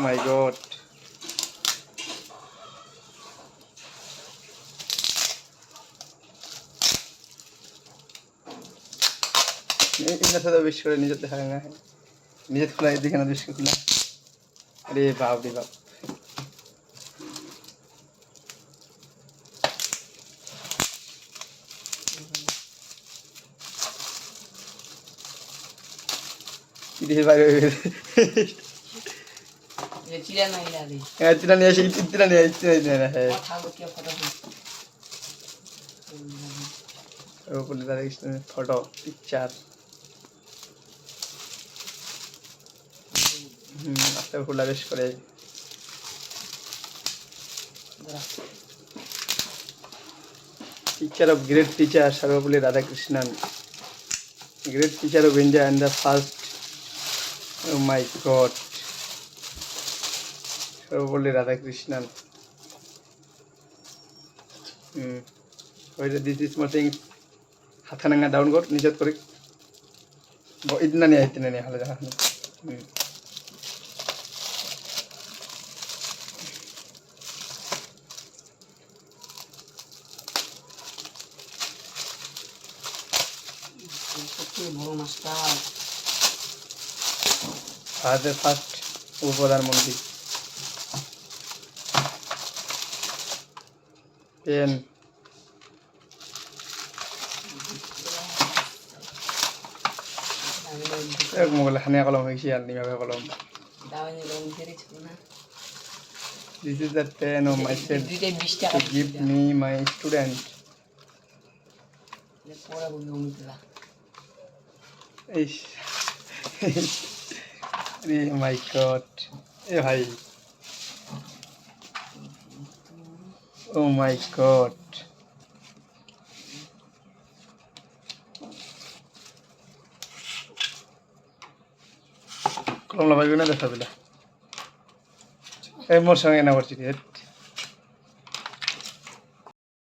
মাই god इतना सा wish करे निजे देखा है निजे खुला दिखे ना विश खुला अरे बाप रे बाप ये बारे ये चिड़ा नहीं ला दी इतना नहीं है इतना नहीं है खाओ क्या फोटो वो बोले दादा इसमें फोटो पिक्चर আস্তে ফুলা বেশ করে teacher of great teacher Sarvepalli Radhakrishnan great teacher of India and the first oh my god Sarvepalli Radhakrishnan ওইটা দিস ইজ স্মল থিং হাত খানা ডাউন কর নিজত করে ইतना नहीं हाल जहाँ ভারতের ফার্স্ট উপপ্রধানমন্ত্রী পেন এক মোবাইল খানিয়া কলম হয়েছে আর নিভাবে কলম This is the pen of myself to give me my student. Oh my god. Hey bhai. Oh my god. কলম লাগাইবি না দেখা দিলা এই মোর সঙ্গে না করছি